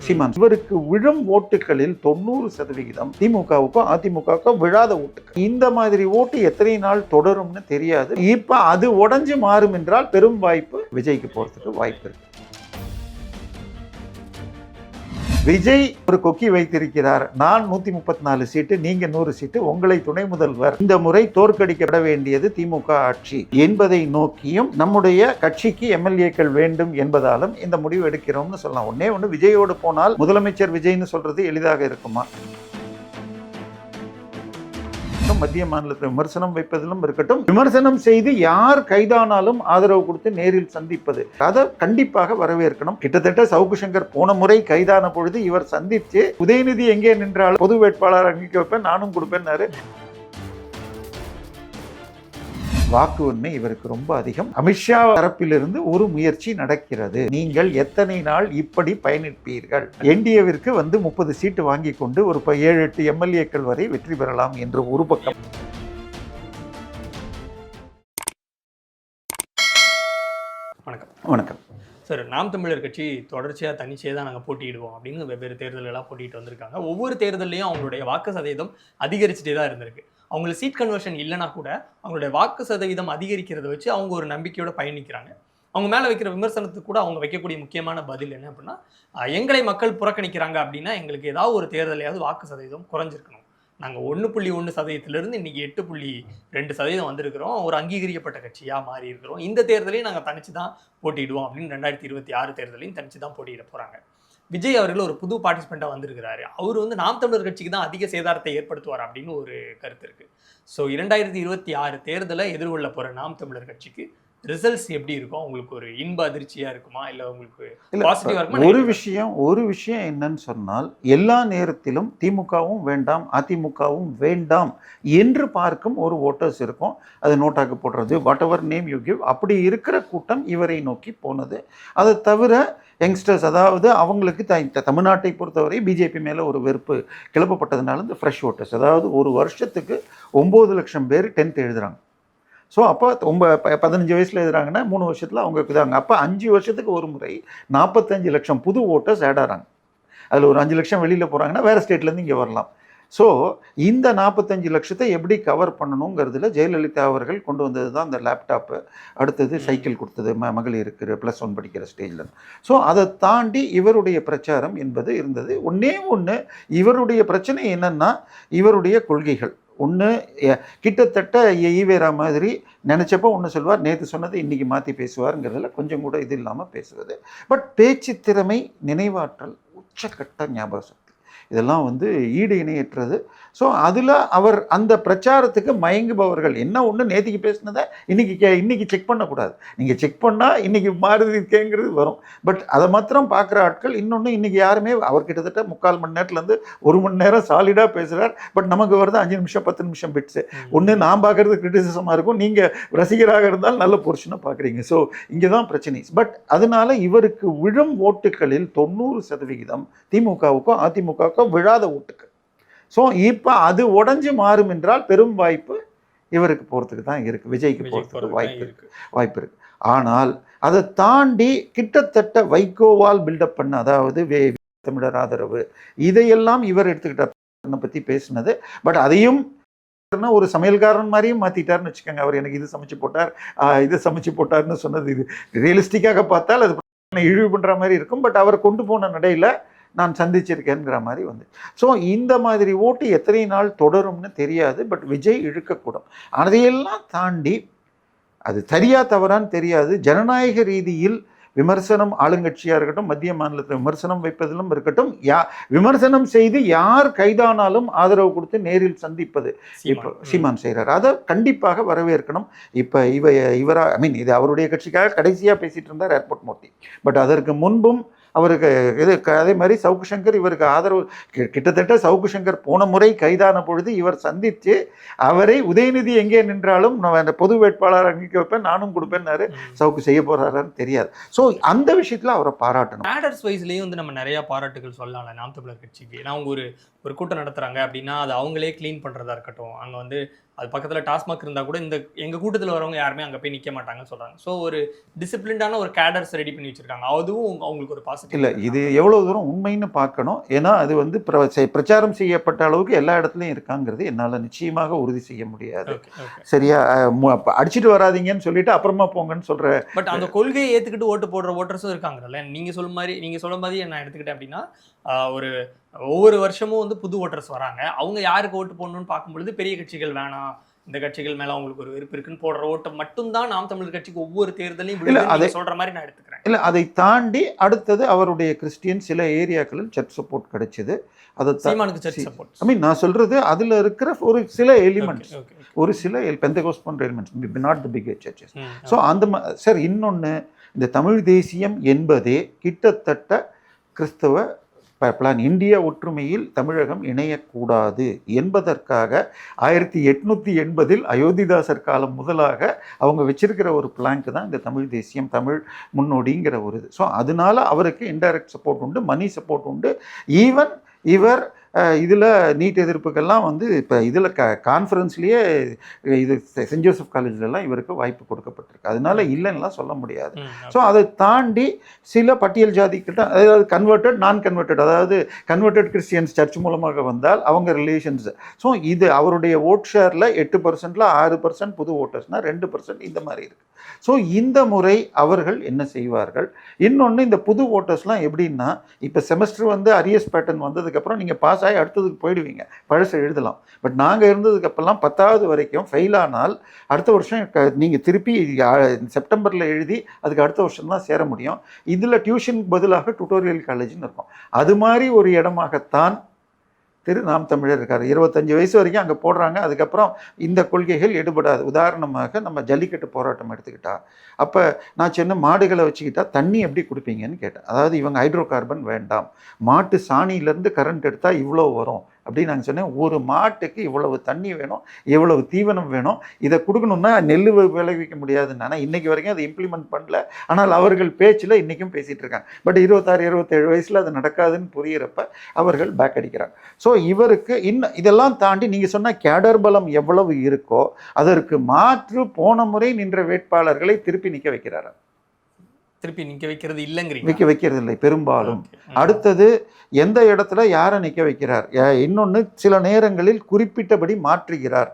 சீமான் இவருக்கு விழும் ஓட்டுகளில் 90% திமுகவுக்கும் அதிமுகவுக்கும் விழாத ஓட்டுகள். இந்த மாதிரி ஓட்டு எத்தனை நாள் தொடரும்னு தெரியாது. இப்ப அது உடைஞ்சு மாறும் என்றால் பெரும் வாய்ப்பு விஜய்க்கு போறதுக்கு வாய்ப்பு இருக்கு. விஜய் ஒரு கொக்கி வைத்திருக்கிறார். நான் 134 சீட்டு, நீங்க 100 சீட்டு, உங்களை துணை முதல்வர். இந்த முறை தோற்கடிக்கப்பட வேண்டியது திமுக ஆட்சி என்பதை நோக்கியும் நம்முடைய கட்சிக்கு எம்எல்ஏக்கள் வேண்டும் என்பதாலும் இந்த முடிவு எடுக்கிறோம்னு சொல்லலாம். ஒன்னே ஒன்று, விஜயோடு போனால் முதலமைச்சர் விஜய்னு சொல்றது எளிதாக இருக்குமா? மத்திய மாநிலத்தில் விமர்சனம் வைப்பதிலும் இருக்கட்டும், விமர்சனம் செய்து யார் கைதானாலும் ஆதரவு கொடுத்து நேரில் சந்திப்பது, அதை கண்டிப்பாக வரவேற்கணும். கிட்டத்தட்ட சவுக்கு சங்கர் போன முறை கைதான பொழுது இவர் சந்தித்து உதயநிதி எங்கே நின்றாலும் பொது வேட்பாளர் அங்கீக வைப்பேன், நானும் கொடுப்பேன்னாரு. வாக்கு வன்மை இவருக்கு ரொம்ப அதிகம். அமித்ஷா தரப்பிலிருந்து ஒரு முயற்சி நடக்கிறது. நீங்கள் எத்தனை நாள் இப்படி பயணிப்பீர்கள்? என்டிஏவிற்கு 30 சீட்டு வாங்கி கொண்டு ஒரு 7-8 எம்எல்ஏக்கள் வரை வெற்றி பெறலாம் என்று ஒரு பக்கம். வணக்கம். வணக்கம் சார், நாம் தமிழர் கட்சி தொடர்ச்சியாக தனிச்சே தான் நாங்கள் போட்டியிடுவோம் அப்படின்னு வெவ்வேறு தேர்தலெல்லாம் போட்டிட்டு வந்திருக்காங்க. ஒவ்வொரு தேர்தலையும் அவங்களுடைய வாக்கு சதவீதம் அதிகரிச்சுட்டே தான் இருந்திருக்கு. அவங்களுக்கு சீட் கன்வர்ஷன் இல்லைனா கூட அவங்களுடைய வாக்கு சதவீதம் அதிகரிக்கிறத வச்சு அவங்க ஒரு நம்பிக்கையோட பயணிக்கிறாங்க. அவங்க மேலே வைக்கிற விமர்சனத்துக்கு கூட அவங்க வைக்கக்கூடிய முக்கியமான பதில் என்ன அப்படின்னா, எங்களை மக்கள் புறக்கணிக்கிறாங்க அப்படின்னா எங்களுக்கு ஏதாவது ஒரு தேர்தலையாவது வாக்கு சதவீதம் குறைஞ்சிருக்கணும். நாங்கள் 1.1% இன்னைக்கு 8.2% வந்திருக்கிறோம். ஒரு அங்கீகரிக்கப்பட்ட கட்சியாக மாறி இருக்கிறோம். இந்த தேர்தலையும் நாங்கள் தனிச்சு தான் போட்டியிடுவோம் அப்படின்னு 2026 தேர்தலையும் தனிச்சு தான் போட்டியிட போகிறாங்க. விஜய் அவர்கள் ஒரு புது பார்ட்டிசிபெண்ட்டாக வந்திருக்கிறாரு. அவர் நாம் தமிழர் கட்சிக்கு தான் அதிக சேதாரத்தை ஏற்படுத்துவார் அப்படின்னு ஒரு கருத்து இருக்குது. ஸோ 2026 தேர்தலை எதிர்கொள்ள போகிற நாம் தமிழர் கட்சிக்கு ரிசல்ட்ஸ் எப்படி இருக்கும்? உங்களுக்கு ஒரு இன்ப அதிர்ச்சியாக இருக்குமா, இல்லை உங்களுக்கு பாசிட்டிவாக இருக்குமா? ஒரு விஷயம் என்னன்னு சொன்னால், எல்லா நேரத்திலும் திமுகவும் வேண்டாம் அதிமுகவும் வேண்டாம் என்று பார்க்கும் ஒரு ஓட்டர்ஸ் இருக்கும். அது நோட்டாக்கு போடுறது, what ever name you give, அப்படி இருக்கிற கூட்டம் இவரை நோக்கி போனது. அதை தவிர யங்ஸ்டர்ஸ், அதாவது அவங்களுக்கு தமிழ்நாட்டை பொறுத்தவரை பிஜேபி மேலே ஒரு வெறுப்பு கிளப்பப்பட்டதுனால இந்த ஃப்ரெஷ் ஓட்டர்ஸ், அதாவது ஒரு வருஷத்துக்கு 9 லட்சம் பேர் 10th எழுதுகிறாங்க. ஸோ அப்போ 15 வயசில் எழுதுறாங்கன்னா 3 வருஷத்தில் அவங்க இதாங்க. அப்போ 5 வருஷத்துக்கு ஒரு முறை 45 லட்சம் புது ஓட்டர்ஸ் ஆட் ஆகிறாங்க. அதில் ஒரு 5 லட்சம் வெளியில் போகிறாங்கன்னா வேறு ஸ்டேட்லேருந்து இங்கே வரலாம். ஸோ இந்த 45 லட்சத்தை எப்படி கவர் பண்ணணுங்கிறதுல ஜெயலலிதா அவர்கள் கொண்டு வந்தது தான் இந்த லேப்டாப்பு, அடுத்தது சைக்கிள் கொடுத்தது மகளிருக்கு +1 படிக்கிற ஸ்டேஜில். ஸோ அதை தாண்டி இவருடைய பிரச்சாரம் என்பது இருந்தது. ஒன்றே ஒன்று, இவருடைய பிரச்சனை என்னென்னா இவருடைய கொள்கைகள். ஒன்று கிட்டத்தட்ட ஈவேரா மாதிரி நினச்சப்போ ஒன்று சொல்வார், நேற்று சொன்னது இன்றைக்கி மாற்றி பேசுவாருங்கிறதுல கொஞ்சம் கூட இது இல்லாமல் பேசுவது. பட் பேச்சு திறமை, நினைவாற்றல், உச்சக்கட்ட ஞாபக சக்தி, இதெல்லாம் ஈடு இணையற்றது. ஸோ அதில் அவர் அந்த பிரச்சாரத்துக்கு மயங்குபவர்கள். என்ன ஒன்று, நேற்றுக்கு பேசினதை இன்னைக்கு செக் பண்ணக்கூடாது. நீங்கள் செக் பண்ணால் இன்றைக்கி மாறுதிருக்கேங்கிறது வரும். பட் அதை மாத்திரம் பார்க்குற ஆட்கள். இன்னொன்று, இன்றைக்கி யாருமே அவர் கிட்டத்தட்ட 3/4 மணி நேரத்துலேருந்து 1 மணி நேரம் சாலிடாக பேசுகிறார். பட் நமக்கு வருது 5 நிமிஷம் 10 நிமிஷம் பிட்ஸு. ஒன்று நான் பார்க்குறது கிரிட்டிசிசமாக இருக்கும், நீங்கள் ரசிகராக இருந்தால் நல்ல போர்ஷனாக பார்க்குறீங்க. ஸோ இங்கே தான் பிரச்சனை. பட் அதனால் இவருக்கு விழும் ஓட்டுகளில் 90% திமுகவுக்கும் அதிமுகவுக்கும் விழாத ஓட்டுகள். ஸோ இப்போ அது உடைஞ்சு மாறும் என்றால் பெரும் வாய்ப்பு இவருக்கு போகிறதுக்கு தான் இருக்குது, விஜய்க்கு போகிறதுக்கு வாய்ப்பு இருக்குது. ஆனால் அதை தாண்டி கிட்டத்தட்ட வைகோவால் பில்டப் பண்ண, அதாவது தமிழர் ஆதரவு, இதையெல்லாம் இவர் எடுத்துக்கிட்ட பற்றி பேசினது. பட் அதையும் ஒரு சமையல்காரன் மாதிரியும் மாற்றிட்டார்னு வச்சுக்கோங்க. அவர் எனக்கு இது சமைச்சு போட்டார், இது சமைச்சு போட்டார்னு சொன்னது இது ரியலிஸ்டிக்காக பார்த்தால் அது இழிவு பண்ணுற மாதிரி இருக்கும். பட் அவர் கொண்டு போன நடையில் நான் சந்திச்சிருக்கேங்கிற மாதிரி ஸோ இந்த மாதிரி ஓட்டு எத்தனை நாள் தொடரும்னு தெரியாது. பட் விஜய் இழுக்கக்கூடும். அதையெல்லாம் தாண்டி அது சரியா தவறான்னு தெரியாது. ஜனநாயக ரீதியில் விமர்சனம், ஆளுங்கட்சியாக இருக்கட்டும், மத்திய மாநிலத்தில் விமர்சனம் வைப்பதிலும் இருக்கட்டும், விமர்சனம் செய்து யார் கைதானாலும் ஆதரவு கொடுத்து நேரில் சந்திப்பது இப்போ சீமான் செய்கிறார். அதை கண்டிப்பாக வரவேற்கணும். இப்போ இவரா இது அவருடைய கட்சிக்காக கடைசியாக பேசிகிட்டு இருந்தார் ஏர்போர்ட் மூர்த்தி. பட் அதற்கு முன்பும் அவருக்கு அதே மாதிரி சவுக்கு சங்கர் இவருக்கு ஆதரவு. கிட்டத்தட்ட சவுக்கு சங்கர் போன முறை கைதான பொழுது இவர் சந்தித்து அவரை உதயநிதி எங்கே நின்றாலும் நான் பொது வேட்பாளர் அங்கீக வைப்பேன், நானும் கொடுப்பேன்னாரு. சவுக்கு செய்ய போறாரான்னு தெரியாது. ஸோ அந்த விஷயத்தில் அவரை பாராட்டணும். மேடர்ஸ் வைஸ்லேயும் நம்ம நிறைய பாராட்டுகள் சொல்லலாம் நாம் தமிழர் கட்சிக்கு. நான் ஒரு கூட்டம் நடத்துகிறாங்க அப்படின்னா அது அவங்களே க்ளீன் பண்ணுறதா இருக்கட்டும், அங்கே அது பக்கத்துல டாஸ்மாக் இருந்தா கூட இந்த எங்க கூட்டத்துல வரவங்க யாருமே அங்க போய் நிக்க மாட்டாங்கன்னு சொல்றாங்க. ஸோ ஒரு டிசிப்ளின்டான ஒரு கேடர்ஸ் ரெடி பண்ணி வச்சிருக்காங்க. அதுவும் அவங்களுக்கு ஒரு பாசிட்டிவ். இல்லை, இது எவ்வளோ தூரம் உண்மைன்னு பார்க்கணும். ஏன்னா அது வந்து பிரச்சாரம் செய்யப்பட்ட அளவுக்கு எல்லா இடத்துலையும் இருக்காங்கிறது என்னால் நிச்சயமாக உறுதி செய்ய முடியாது. சரியா? அடிச்சுட்டு வராதீங்கன்னு சொல்லிட்டு அப்புறமா போங்கன்னு சொல்ற. பட் அந்த கொள்கையை ஏத்துக்கிட்டு ஓட்டு போடுற ஓட்டர்ஸும் இருக்காங்கல்ல. நீங்க சொல்ல மாதிரி நான் எடுத்துக்கிட்டேன் அப்படின்னா, ஒரு ஒவ்வொரு வருஷமும் வந்து புது ஓட்டர்ஸ் வராங்க. அவங்க யாருக்கு ஓட்டு போடணும்னு பார்க்கும்பொழுது பெரிய கட்சிகள் வேணாம், இந்த கட்சிகள் மேல அவங்களுக்கு ஒரு வெறுப்பு இருக்குன்னு போடுற ஓட்டை மட்டும்தான் நாம் தமிழர் கட்சிக்கு ஒவ்வொரு தேர்தலையும் சொல்ற மாதிரி நான் எடுத்துக்கிறேன். இல்லை, அதை தாண்டி அடுத்தது அவருடைய கிறிஸ்டியன் சில ஏரியாக்களில் சர்ச் சப்போர்ட் கிடைச்சது. அதை சீமானுக்கு சர்ச் சப்போர்ட். ஐ மீன் நான் சொல்றது அதுல இருக்கிற ஒரு சில எலிமெண்ட்ஸ், ஒரு சில பெந்தகோஸ்ட் போன்ற elements, not the big churches. So அந்த சார் இன்னொன்று, இந்த தமிழ் தேசியம் என்பதே கிட்டத்தட்ட கிறிஸ்தவ பிளான். இந்திய ஒற்றுமையில் தமிழகம் இணையக்கூடாது என்பதற்காக 1880 அயோத்திதாசர் காலம் முதலாக அவங்க வச்சிருக்கிற ஒரு பிளாங்க் தான் இந்த தமிழ் தேசியம், தமிழ் முன்னோடிங்கிற ஒரு இது. ஸோ அதனால அவருக்கு இன்டைரக்ட் சப்போர்ட் உண்டு, மணி சப்போர்ட் உண்டு. ஈவன் இவர் இதில் நீட் எதிர்ப்புக்கெல்லாம் வந்து இப்போ இதில் கான்ஃபரன்ஸ்லேயே இது சென்ட் ஜோசப் காலேஜ்லலாம் இவருக்கு வாய்ப்பு கொடுக்கப்பட்டிருக்கு. அதனால இல்லைன்னா சொல்ல முடியாது. ஸோ அதை தாண்டி சில பட்டியல் ஜாதிக்கிட்ட, அதாவது கன்வெர்டட், நான் கன்வெர்டட், அதாவது கன்வெர்டட் கிறிஸ்டியன்ஸ் சர்ச் மூலமாக வந்தால் அவங்க ரிலேஷன்ஸ். ஸோ இது அவருடைய ஓட் ஷேரில் 8%, 6% புது ஓட்டர்ஸ்னால் 2% இந்த மாதிரி இருக்குது. ஸோ இந்த முறை அவர்கள் என்ன செய்வார்கள்? இன்னொன்று, இந்த புது ஓட்டர்ஸ்லாம் எப்படின்னா, இப்போ செமஸ்டர் வந்து அரியஸ் பேட்டர்ன் வந்ததுக்கப்புறம் நீங்கள் பாஸ் ஆகி அடுத்ததுக்கு போயிடுவீங்க, பழசை எழுதலாம். பட் நாங்கள் இருந்ததுக்கப்புறம் 10வது வரைக்கும் ஃபெயில் ஆனால் அடுத்த வருஷம் நீங்கள் திருப்பி செப்டம்பரில் எழுதி அதுக்கு அடுத்த வருஷம் தான் சேர முடியும். இதில் டியூஷனுக்கு பதிலாக டுட்டோரியல் காலேஜ்னு இருக்கும். அது மாதிரி ஒரு இடமாகத்தான் நாம் தமிழர் இருக்கார். 25 வயசு வரைக்கும் அங்கே போடுறாங்க. அதுக்கப்புறம் இந்த கொள்கைகள் எடுபடாது. உதாரணமாக நம்ம ஜல்லிக்கட்டு போராட்டம் எடுத்துக்கிட்டா, அப்போ நான் சின்ன மாடுகளை வச்சுக்கிட்டா தண்ணி எப்படி கொடுப்பீங்கன்னு கேட்டேன். அதாவது இவங்க ஹைட்ரோ கார்பன் வேண்டாம், மாட்டு சாணியிலேருந்து கரண்ட் எடுத்தால் இவ்வளோ வரும் அப்படின்னு நாங்கள் சொன்னேன். ஒரு மாட்டுக்கு இவ்வளவு தண்ணி வேணும், இவ்வளவு தீவனம் வேணும், இதை கொடுக்கணுன்னா நெல் விளைவிக்க முடியாதுன்னு. ஆனால் இன்றைக்கி வரைக்கும் அதை இம்ப்ளிமெண்ட் பண்ணல. ஆனால் அவர்கள் பேச்சில் இன்றைக்கும் பேசிகிட்டு இருக்காங்க. பட் 26, 27 வயசில் அது நடக்காதுன்னு புரிகிறப்ப அவர்கள் பேக் அடிக்கிறாங்க. ஸோ இவருக்கு இன்னும் இதெல்லாம் தாண்டி நீங்கள் சொன்ன கேடர் பலம் எவ்வளவு இருக்கோ அதற்கு மாற்று போன முறை நின்ற வேட்பாளர்களை திருப்பி நிற்க வைக்கிறார். திருப்பி நிற்க வைக்கிறது இல்லைங்கிறீங்க? நிற்க வைக்கிறது இல்லை பெரும்பாலும். அடுத்தது எந்த இடத்துல யாரை நிற்க வைக்கிறார்? இன்னொன்று, சில நேரங்களில் குறிப்பிட்டபடி மாற்றுகிறார்.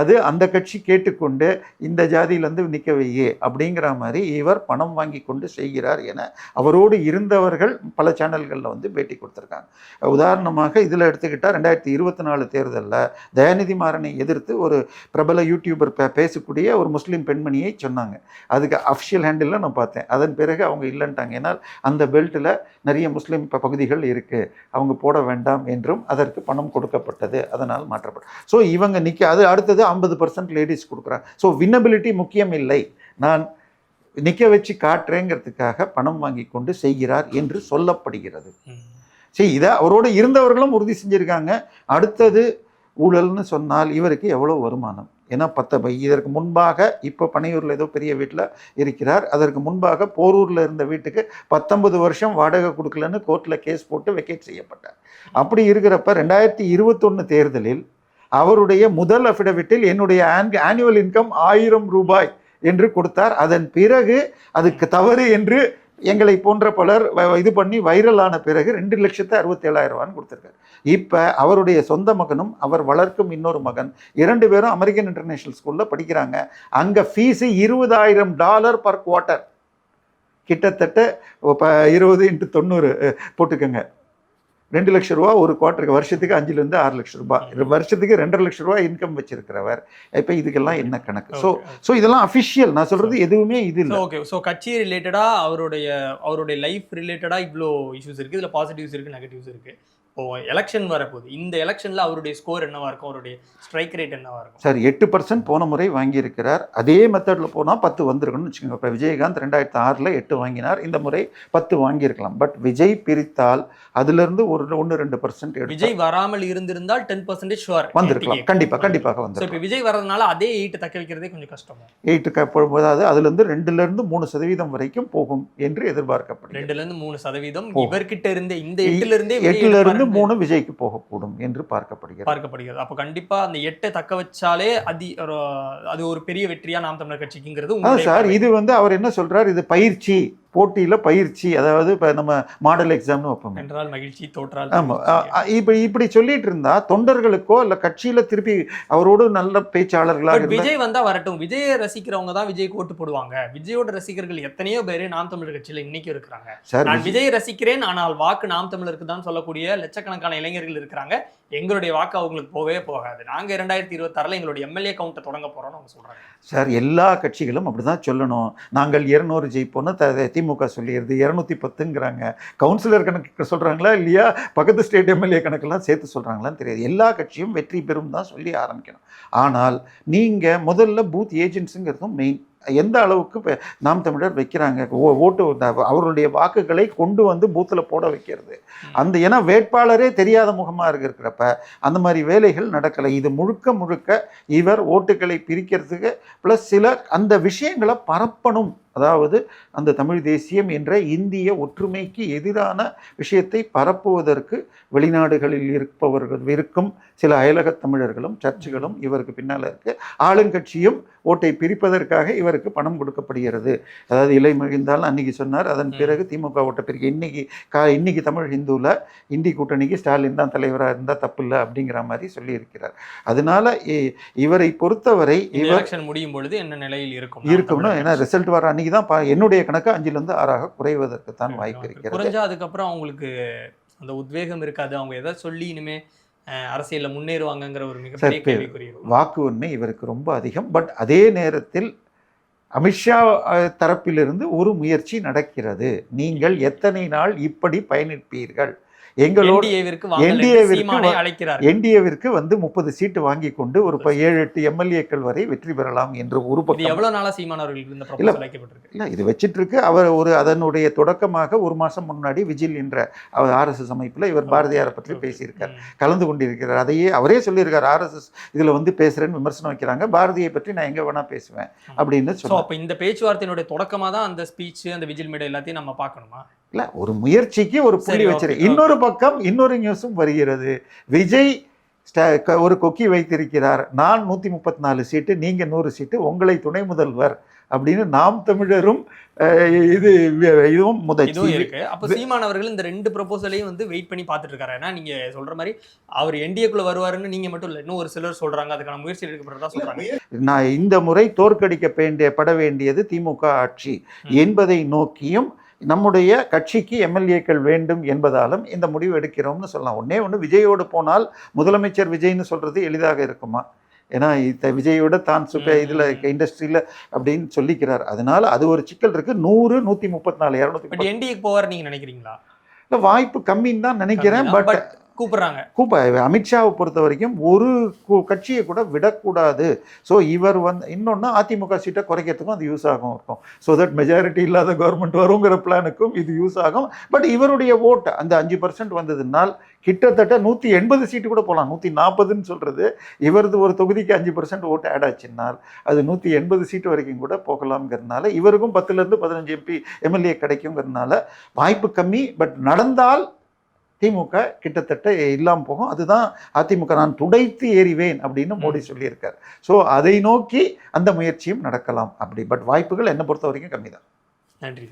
அது அந்த கட்சி கேட்டுக்கொண்டு இந்த ஜாதியிலேருந்து நிற்க வையே அப்படிங்கிற மாதிரி இவர் பணம் வாங்கி கொண்டு செய்கிறார் என அவரோடு இருந்தவர்கள் பல சேனல்களில் வந்து பேட்டி கொடுத்துருக்காங்க. உதாரணமாக இதில் எடுத்துக்கிட்டால் 2024 தேர்தலில் தயாநிதி மாறனை எதிர்த்து ஒரு பிரபல யூடியூபர் பேசக்கூடிய ஒரு முஸ்லீம் பெண்மணியை சொன்னாங்க. அதுக்கு அஃபிஷியல் ஹேண்டில் நான் பார்த்தேன். அதன் பிறகு அவங்க இல்லைன்ட்டாங்க. ஏன்னால் அந்த பெல்ட்டில் நிறைய முஸ்லீம் பகுதிகள் இருக்குது, அவங்க போட வேண்டாம் என்றும் அதற்கு பணம் கொடுக்கப்பட்டது, அதனால் மாற்றப்படும். ஸோ இவங்க நிற்க, அது அடுத்தது 50% லேடிஸ் கொடுக்குறாங்க. ஸோ வின்னபிலிட்டி முக்கியம் இல்லை, நான் நிற்க வச்சு காட்டுறேங்கிறதுக்காக பணம் வாங்கி கொண்டு செய்கிறார் என்று சொல்லப்படுகிறது. சரி, இதை அவரோடு இருந்தவர்களும் உறுதி செஞ்சுருக்காங்க. அடுத்தது ஊழல்னு சொன்னால் இவருக்கு எவ்வளோ வருமானம்? ஏன்னா இதற்கு முன்பாக இப்போ பனையூரில் ஏதோ பெரிய வீட்டில் இருக்கிறார். அதற்கு முன்பாக போரூரில் இருந்த வீட்டுக்கு 19 வருஷம் வாடகை கொடுக்கலன்னு கோர்ட்டில் கேஸ் போட்டு வெக்கேட் செய்யப்பட்டார். அப்படி இருக்கிறப்ப 2021 தேர்தலில் அவருடைய முதல் அஃபிடவிட்டில் என்னுடைய ஆனுவல் இன்கம் 1000 ரூபாய் என்று கொடுத்தார். அதன் பிறகு அதுக்கு தவறு என்று எங்களை போன்ற பலர் இது பண்ணி வைரலான பிறகு 2,67,000 கொடுத்துருக்காரு. இப்போ அவருடைய சொந்த மகனும் அவர் வளர்க்கும் இன்னொரு மகன் 2 பேரும் அமெரிக்கன் இன்டர்நேஷனல் ஸ்கூலில் படிக்கிறாங்க. அங்கே ஃபீஸு $20,000 பர் குவார்ட்டர், கிட்டத்தட்ட 20 × 90 போட்டுக்கோங்க, 2 லட்ச ரூபா ஒரு குவார்ட்டருக்கு. வருஷத்துக்கு 5லேருந்து 6 லட்ச ரூபாய், வருஷத்துக்கு 2.5 லட்ச ரூபா இன்கம் வச்சிருக்கிறவர். இப்போ இதுக்கெல்லாம் என்ன கணக்கு? ஸோ இதெல்லாம் அஃபிஷியல், நான் சொல்றது எதுவுமே இது இல்லை. ஓகே, ஸோ கட்சி ரிலேட்டடா அவருடைய லைஃப் ரிலேட்டடா இவ்வளோ இஷ்யூஸ் இருக்குது. இதில் பாசிட்டிவ்ஸ் இருக்குது, நெகட்டிவ்ஸ் இருக்குது. இப்போ எலெக்ஷன் வரப்போகுது, இந்த எலெக்ஷனில் அவருடைய ஸ்கோர் என்னவா இருக்கும், அவருடைய ஸ்ட்ரைக் ரேட் என்னவா இருக்கும்? சார் 8% போன முறை வாங்கியிருக்கிறார். அதே மெத்தடில் போனால் 10 வந்திருக்கணும்னு வச்சுக்கோங்க. இப்போ விஜயகாந்த் 2006 8 வாங்கினார், இந்த முறை 10 வாங்கியிருக்கலாம். பட் விஜய் பிரித்தால் அதிலிருந்து 1-2% எடுத்து விஜய் வராமல் இருந்திருந்தால் 10% ஷுவர் வந்திருக்கலாம். கண்டிப்பாக வந்து. இப்போ விஜய் வரதுனால அதே 8 தக்க வைக்கிறதே கொஞ்சம் கஷ்டம். 8 போகும்போது அதிலிருந்து 2-3% வரைக்கும் போகும் என்று எதிர்பார்க்கப்படுகிறது. 2-3% இவர்கிட்ட இருந்தே, இந்த 8லிருந்தே 3 விஜய்க்கு போகக்கூடும் என்று பார்க்கப்படுகிறது. அப்ப கண்டிப்பா அந்த 8 தக்க வச்சாலே அது ஒரு பெரிய வெற்றியா நாம் தமிழர் கட்சிக்குங்கிறது சார். இது அவர் என்ன சொல்றார், இது பயிற்சி, போட்டியில பயிற்சி, அதாவது இப்ப நம்ம மாடல் எக்ஸாம்னு வைப்போம் என்றால் மகிழ்ச்சி, தோற்றால் ஆமா. இப்படி சொல்லிட்டு இருந்தா தொண்டர்களுக்கோ இல்ல கட்சியில திருப்பி அவரோடு நல்ல பேச்சாளர்களாக விஜய் வந்தா வரட்டும், விஜயை ரசிக்கிறவங்க தான் விஜய்க்கு ஓட்டு போடுவாங்க. விஜயோட ரசிகர்கள் எத்தனையோ பேரு நாம் தமிழர் கட்சியில இன்னைக்கு இருக்கிறாங்க. நான் விஜய் ரசிக்கிறேன் ஆனால் வாக்கு நாம் தமிழருக்கு தான் சொல்லக்கூடிய லட்சக்கணக்கான இளைஞர்கள் இருக்கிறாங்க. எங்களுடைய வாக்கு அவங்களுக்கு போகவே போகாது. நாங்க 2026 எங்களுடைய எம்எல்ஏ கவுண்ட்டை தொடங்க போறோம்னு அவங்க சொல்றாங்க. சார், எல்லா கட்சிகளும் அப்படிதான் சொல்லணும். நாங்கள் 200 ஜெயிப்போம்னு திமுக சொல்லிடுது, 210ங்கிறாங்க. கவுன்சிலர் கணக்கு சொல்றாங்களா இல்லையா, பக்கத்து ஸ்டேட் எம்எல்ஏ கணக்கெல்லாம் சேர்த்து சொல்றாங்களான்னு தெரியாது. எல்லா கட்சியும் வெற்றி பெறும் தான் சொல்லி ஆரம்பிக்கணும். ஆனால் நீங்க முதல்ல பூத் ஏஜென்ட்ஸுங்கிறதும் மெயின். எந்த அளவுக்கு நாம் தமிழர் வைக்கிறாங்க ஓட்டு, அவருடைய வாக்குகளை கொண்டு வந்து பூத்தில் போட வைக்கிறது. ஏன்னா வேட்பாளரே தெரியாத முகமாக இருக்கிறப்ப அந்த மாதிரி வேலைகள் நடக்கலை. இது முழுக்க இவர் ஓட்டுகளை பிரிக்கிறதுக்கு ப்ளஸ் சில அந்த விஷயங்களை பரப்பணும். அதாவது அந்த தமிழ் தேசியம் என்ற இந்திய ஒற்றுமைக்கு எதிரான விஷயத்தை பரப்புவதற்கு வெளிநாடுகளில் இருக்கும் சில அயலக தமிழர்களும் சர்ச்சுகளும் இவருக்கு பின்னால் இருக்கு. ஆளுங்கட்சியும் ஓட்டை பிரிப்பதற்காக இவருக்கு பணம் கொடுக்கப்படுகிறது. அதாவது இலை மகிழ்ந்தாலும் அன்னைக்கு சொன்னார், அதன் பிறகு திமுக ஓட்டை பிரிக்க இன்னைக்கு தமிழ் ஹிந்துவில் இந்தி கூட்டணிக்கு ஸ்டாலின் தான் தலைவராக இருந்தால் தப்பு இல்லை அப்படிங்கிற மாதிரி சொல்லியிருக்கிறார். அதனால இவரை பொறுத்தவரை எலெக்ஷன் முடியும் பொழுது என்ன நிலையில் இருக்கும்னு, ஏன்னா ரிசல்ட் வர அன்னைக்கு தான் என்னுடைய கணக்கு 5லிருந்து 6 குறைவதற்கு தான் வாய்ப்பு இருக்கிறது. குறைஞ்சா அதுக்கப்புறம் அவங்களுக்கு அந்த உத்வேகம் இருக்காது. அவங்க எதை சொல்லி இனிமே அரசியல்ல முன்னேறுவாங்கங்கிற ஒரு மிகப்பெரிய கேள்விக்குரிய வாக்கு உண்மை இவருக்கு ரொம்ப அதிகம். பட் அதே நேரத்தில் அமித்ஷா தரப்பிலிருந்து ஒரு முயற்சி நடக்கிறது. நீங்கள் எத்தனை நாள் இப்படி பயணிப்பீர்கள், எங்களோட என்டிஏவிற்கு 30 சீட்டு வாங்கி கொண்டு ஒரு 7-8 எம்எல்ஏக்கள் வரை வெற்றி பெறலாம் என்று ஒரு பக்கம். எவ்வளவு நாளா சீமான் அவர்களுக்கு இல்ல இது வச்சிட்டு இருக்கு. அவர் அதனுடைய தொடக்கமாக ஒரு மாசம் முன்னாடி விஜில் என்ற RSS அமைப்புல இவர் பாரதியாரை பற்றி பேசியிருக்கார், கலந்து கொண்டிருக்கிறார். அதையே அவரே சொல்லியிருக்கார், RSS இதுல பேசுறேன்னு விமர்சனம் வைக்கிறாங்க, பாரதியை பற்றி நான் எங்க வேணா பேசுவேன் அப்படின்னு சொல்லி. அப்ப இந்த பேச்சுவார்த்தையினுடைய தொடக்கமா தான் அந்த ஸ்பீச், அந்த விஜில் மீடியா எல்லாத்தையும் நம்ம பார்க்கணுமா? இல்ல, ஒரு முயற்சிக்கு ஒரு புள்ளி வச்சிருக்கு. இன்னொரு பக்கம் இன்னொரு நியூஸும் வருகிறது. விஜய் ஒரு கொக்கி வைத்திருக்கிறார், நான் 134 சீட்டு, நீங்க 100 சீட்டு, உங்களை துணை முதல்வர் அப்படின்னு நாம் தமிழரும் இதுவும் இருக்கு. அப்ப சீமான் அவர்கள் இந்த 2 ப்ரொபோசலையும் வெயிட் பண்ணி பார்த்துட்டு இருக்காரு. ஏன்னா நீங்க சொல்ற மாதிரி அவர் என்டிஏக்குள்ள வருவாருன்னு நீங்க மட்டும் இல்லை, இன்னும் ஒரு சிலர் சொல்றாங்க, அதுக்கான முயற்சி எடுக்கப்படுறதா சொல்றாங்க. நான் இந்த முறை தோற்கடிக்கப்பட வேண்டியது திமுக ஆட்சி என்பதை நோக்கியும் நம்முடைய கட்சிக்கு எம்எல்ஏக்கள் வேண்டும் என்பதாலும் இந்த முடிவு எடுக்கிறோம்னு சொல்லலாம். ஒன்று விஜயோடு போனால் முதலமைச்சர் விஜய்னு சொல்றது எளிதாக இருக்குமா? ஏன்னா விஜயோட தான் இதில் இண்டஸ்ட்ரியில் அப்படின்னு சொல்லிக்கிறார். அதனால அது ஒரு சிக்கல் இருக்கு. 100, 134, 200 என்டிஏக்கு போவார் நீங்க நினைக்கிறீங்களா? இல்லை, வாய்ப்பு கம்மின்னு தான் நினைக்கிறேன். பட் கூப்பிடுறாங்க. அமித்ஷாவை பொறுத்த வரைக்கும் ஒரு கட்சியை கூட விடக்கூடாது. ஸோ இவர் இன்னொன்று அதிமுக சீட்டை குறைக்கிறதுக்கும் அது யூஸ் ஆகும் இருக்கும். ஸோ தட் மெஜாரிட்டி இல்லாத கவர்மெண்ட் வருங்கிற பிளானுக்கும் இது யூஸ் ஆகும். பட் இவருடைய ஓட்டு அந்த 5% வந்ததுனால் கிட்டத்தட்ட 180 சீட்டு கூட போகலாம். 140ன்னு சொல்றது, இவரது ஒரு தொகுதிக்கு 5% ஓட்டு ஆட் ஆச்சுன்னால் அது 180 சீட்டு வரைக்கும் கூட போகலாம்ங்கிறதுனால இவருக்கும் 10லேருந்து 15 எம்எல்ஏ கிடைக்குங்கிறதுனால வாய்ப்பு கம்மி. பட் நடந்தால் திமுக கிட்டத்தட்ட இல்லாமல் போகும். அதுதான் அதிமுக நான் துடைத்து ஏறிவேன் அப்படின்னு மோடி சொல்லியிருக்கார். ஸோ அதை நோக்கி அந்த முயற்சியும் நடக்கலாம் அப்படி. பட் வாய்ப்புகள் என்னை பொறுத்த வரைக்கும் கம்மி தான். நன்றி.